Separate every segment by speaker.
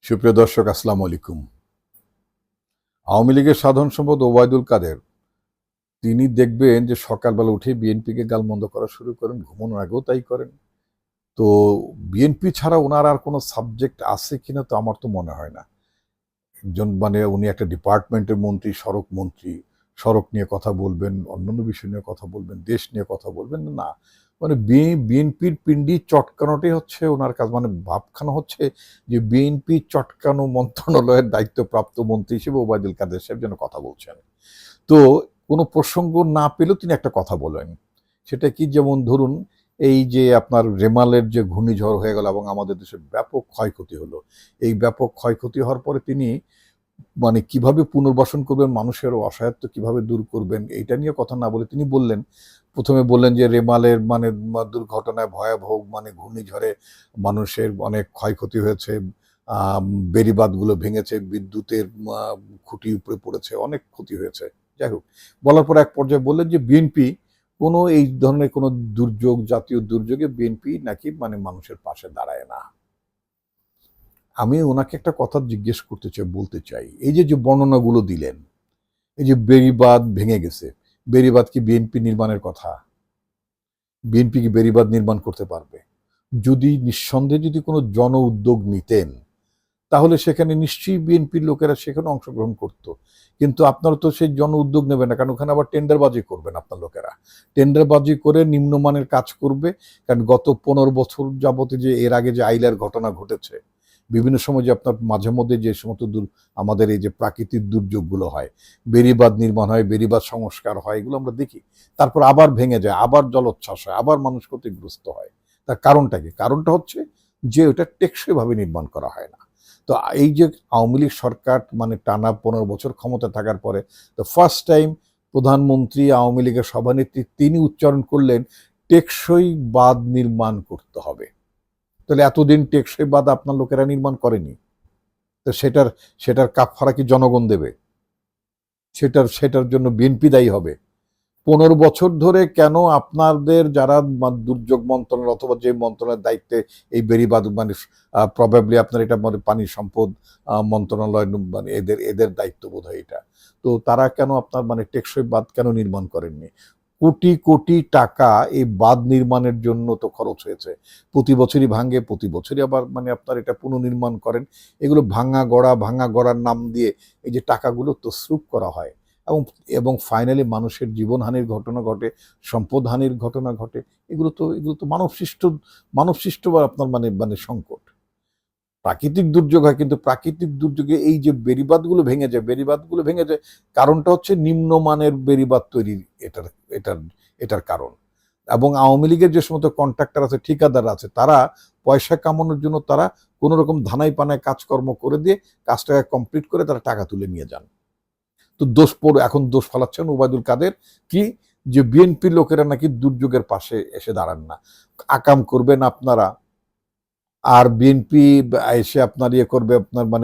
Speaker 1: সুপ্রিয় দর্শক, আসসালামু আলাইকুম। আওয়ামী লীগের সাধারণ সম্পাদক ওবায়দুল কাদের তিনি দেখবেন যে সকালবেলা উঠে বিএনপিকে গালমন্দ করা শুরু করেন, ঘুমানোর আগেও তাই করেন। তো বিএনপি ছাড়া ওনার আর কোনো সাবজেক্ট আছে কিনা তো আমার তো মনে হয় না। একজন উনি একটা ডিপার্টমেন্টের মন্ত্রী, সড়ক মন্ত্রী, সড়ক নিয়ে কথা বলবেন, অন্যান্য বিষয় নিয়ে কথা বলবেন, দেশ নিয়ে কথা বলবেন না। বিএনপির পিন্ডি চটকানোটাই হচ্ছে ওনার কাজ। ভাবখানো হচ্ছে যে বিএনপি চটকানো মন্ত্রণালয়ের দায়িত্বপ্রাপ্ত মন্ত্রী হিসেবে ওবায়দুল কাদের সাহেব যেন কথা বলছেন। তো কোনো প্রসঙ্গ না পেলেও তিনি একটা কথা বলেন। সেটা কি, যেমন ধরুন এই যে আপনার রেমালের যে ঘূর্ণিঝড় হয়ে গেল এবং আমাদের দেশে ব্যাপক ক্ষয়ক্ষতি হলো। এই ব্যাপক ক্ষয়ক্ষতি হওয়ার পরে তিনি কিভাবে পুনর্বাসন করবেন, মানুষের অসহায়ত্ব কিভাবে দূর করবেন, এইটা নিয়ে কথা না বলে তিনি বললেন, প্রথমে বললেন যে রেমালের দুর্ঘটনায় ভয়াবহ ঘূর্ণিঝড়ে মানুষের অনেক ক্ষয়ক্ষতি হয়েছে, বেড়িবাঁধগুলো ভেঙেছে, বিদ্যুতের খুঁটি উপরে পড়েছে, অনেক ক্ষতি হয়েছে। যাই হোক, বলার পর এক পর্যায়ে বললেন যে বিএনপি কোনো এই ধরনের কোনো দুর্যোগ, জাতীয় দুর্যোগে বিএনপি নাকি মানুষের পাশে দাঁড়ায় না। আমি ওনাকে একটা কথা জিজ্ঞেস করতে চাই, বলতে চাই, এই যে যে বর্ণনাগুলো দিলেন, এই যে বেড়িবাঁধ ভেঙে গেছে, বেড়িবাঁধ কি বিএনপি নির্মাণের কথা? বিএনপি কি বেড়িবাঁধ নির্মাণ করতে পারবে? যদি নিঃসন্দেহে যদি কোনো জন উদ্যোগ নিতেন, তাহলে সেখানে নিশ্চয়ই বিএনপির লোকেরা সেখানে অংশগ্রহণ করত। কিন্তু আপনারা তো সেই জন উদ্যোগ নেবেন না, কারণ ওখানে আবার টেন্ডারবাজি করবেন আপনার লোকেরা। টেন্ডারবাজি করে নিম্নমানের কাজ করবে। কারণ গত 15 বছর যাবতে যে এর আগে যে আইলার ঘটনা ঘটেছে, বিভিন্ন সময় যে আপনার মাঝে মধ্যে যে সমস্ত আমাদের এই যে প্রাকৃতিক দুর্যোগগুলো হয়, বেড়িবাঁধ নির্মাণ হয়, বেড়িবাঁধ সংস্কার হয়, এগুলো আমরা দেখি। তারপর আবার ভেঙে যায়, আবার জলোচ্ছ্বাস হয়, আবার মানুষ ক্ষতিগ্রস্ত হয়। তার কারণটা কি? কারণটা হচ্ছে যে ওটা টেকসইভাবে নির্মাণ করা হয় না। তো এই যে আওয়ামী লীগ সরকার টানা 15 বছর ক্ষমতা থাকার পরে তো ফার্স্ট টাইম প্রধানমন্ত্রী, আওয়ামী লীগের সভানেত্রী তিনি উচ্চারণ করলেন টেকসই বাঁধ নির্মাণ করতে হবে। তাহলে এতদিন টেকসই বাঁধ আপনার লোকেরা নির্মাণ করেনি, তো সেটার সেটার কাফফারা কি জনগণ দেবে? সেটার জন্য বিএনপি দায়ী হবে? 15 বছর ধরে কেন আপনাদের যারা দুর্যোগ মন্ত্রণালয় অথবা যে মন্ত্রণালয়ের দায়িত্বে এই বেড়িবাঁধ প্রবাবলি আপনার এটা পানি সম্পদ মন্ত্রণালয়, এদের এদের দায়িত্ব বোধ হয় এটা। তো তারা কেন আপনার টেকসই বাঁধ কেন নির্মাণ করেননি? কোটি কোটি টাকা এই বাঁধ নির্মাণের জন্য তো খরচ হয়েছে। প্রতি বছরই ভাঙে, প্রতি বছরই আবার আপনার এটা পুনর্নির্মাণ করেন। এগুলো ভাঙা গড়ার নাম দিয়ে এই যে টাকাগুলো তছরূপ করা হয়, এবং এবং ফাইনালি মানুষের জীবনহানির ঘটনা ঘটে, সম্পদহানির ঘটনা ঘটে। এগুলো তো মানবসৃষ্ট বা আপনার সংকট। প্রাকৃতিক দুর্যোগ হয়, কিন্তু প্রাকৃতিক দুর্যোগে এই যে বেড়িবাঁধগুলো ভেঙে যায়, কারণটা হচ্ছে নিম্নমানের বেড়িবাঁধ তৈরির, এটার এটার এটার কারণ। এবং আওয়ামী লীগের যে সমস্ত কন্ট্রাক্টর আছে, ঠিকাদার আছে, তারা পয়সা কামানোর জন্য তারা কোনো রকম ধানাই পানায় কাজকর্ম করে দিয়ে কাজটাকে কমপ্লিট করে তারা টাকা তুলে নিয়ে যান। তো এখন দোষ ফলাচ্ছেন ওবায়দুল কাদের কি, যে বিএনপির লোকেরা নাকি দুর্যোগের পাশে এসে দাঁড়ান না। আকাম করবেন আপনারা, আর বিএনপি এসে আপনার ইয়ে করবে, আপনার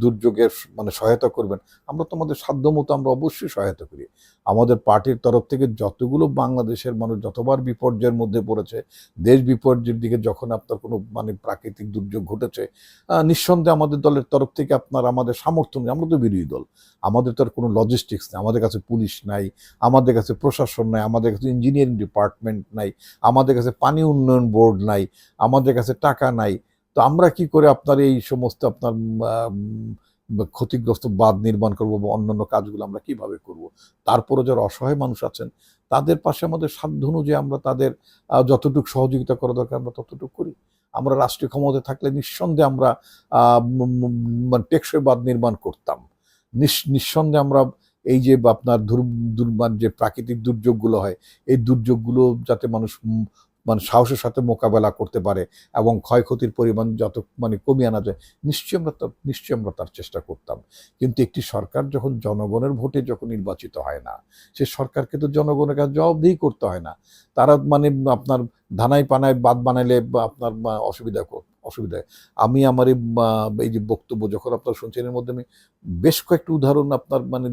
Speaker 1: দুর্যোগের সহায়তা করবেন। আমরা তো আমাদের সাধ্যমতো আমরা অবশ্যই সহায়তা করি। আমাদের পার্টির তরফ থেকে যতগুলো বাংলাদেশের মানুষ যতবার বিপর্যয়ের মধ্যে পড়েছে, দেশ বিপর্যয়ের দিকে যখন আপনার কোনো প্রাকৃতিক দুর্যোগ ঘটেছে, নিঃসন্দেহে আমাদের দলের তরফ থেকে আপনার আমাদের সামর্থ্য নেই। আমরা তো বিরোধী দল, আমাদের তো আর কোনো লজিস্টিক্স নেই, আমাদের কাছে পুলিশ নাই, আমাদের কাছে প্রশাসন নাই, আমাদের কাছে ইঞ্জিনিয়ারিং ডিপার্টমেন্ট নাই, আমাদের কাছে পানি উন্নয়ন বোর্ড নাই, আমাদের কাছে টাকা নাই। তো আমরা কি করে আপনার এই সমস্ত আপনার ক্ষতিগ্রস্ত বাঁধ নির্মাণ করব বা অন্যান্য কাজগুলো আমরা কিভাবে করব? তারপরে যারা অসহায় মানুষ আছেন তাদের পাশে আমাদের সাধ্য অনুযায়ী আমরা তাদের যতটুকু সহযোগিতা করা দরকার আমরা ততটুকু করি। আমরা রাষ্ট্রীয় ক্ষমতায় থাকলে নিঃসন্দেহে আমরা টেকসই বাঁধ নির্মাণ করতাম। নিঃসন্দেহে আমরা এই যে আপনার যে প্রাকৃতিক দুর্যোগগুলো হয়, এই দুর্যোগগুলো যাতে মানুষ সাহসের সাথে মোকাবেলা করতে পারে এবং ক্ষয়ক্ষতির পরিমাণ যত কমিয়ে আনা যায়, নিশ্চয়ই আমরা তার চেষ্টা করতাম। কিন্তু একটি সরকার যখন জনগণের ভোটে যখন নির্বাচিত হয় না, সে সরকারকে তো জনগণের কাছে জবাবদিহি করতে হয় না। তারা আপনার ধানাই পানায় বাঁধ বানাইলে আপনার অসুবিধায় আমি আমার এই যে বক্তব্য যখন আপনারা শুনছেন এর মধ্যে আমি বেশ কয়েকটি উদাহরণ আপনার মানে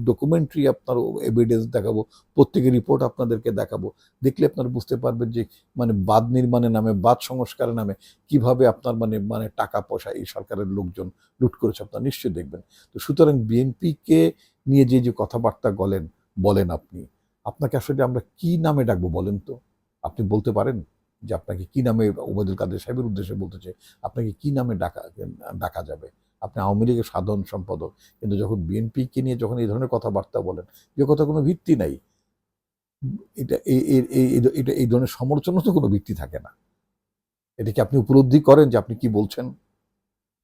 Speaker 1: ডকুমেন্টারি আপনার এভিডেন্স দেখাবো, প্রত্যেকের রিপোর্ট আপনাদেরকে দেখাবো, দেখলে আপনারা বুঝতে পারবেন যে মানে বাঁধ নির্মাণের নামে, বাঁধ সংস্কারের নামে কিভাবে আপনার মানে মানে টাকা পয়সা এই সরকারের লোকজন লুট করেছে আপনারা নিশ্চয়ই দেখবেন। তো সুতরাং বিএনপিকে নিয়ে যে কথাবার্তা বলেন আপনি, আপনাকে আসলে আমরা কি নামে ডাকবো বলেন তো? আপনি বলতে পারেন যে আপনাকে কি নামে, ওবায়দুল কাদের সাহেবের উদ্দেশ্যে বলতে চাই, আপনাকে কি নামে ডাকা যাবে? আপনি আওয়ামী লীগের সাধারণ সম্পাদক, কিন্তু যখন বিএনপিকে নিয়ে যখন এই ধরনের কথাবার্তা বলেন, যে কথা কোনো ভিত্তি নাই, এটা এটা এই ধরনের সমালোচনা তো কোনো ভিত্তি থাকে না। এটা কি আপনি উপলব্ধি করেন যে আপনি কি বলছেন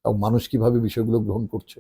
Speaker 1: এবং মানুষ কিভাবে বিষয়গুলো গ্রহণ করছে?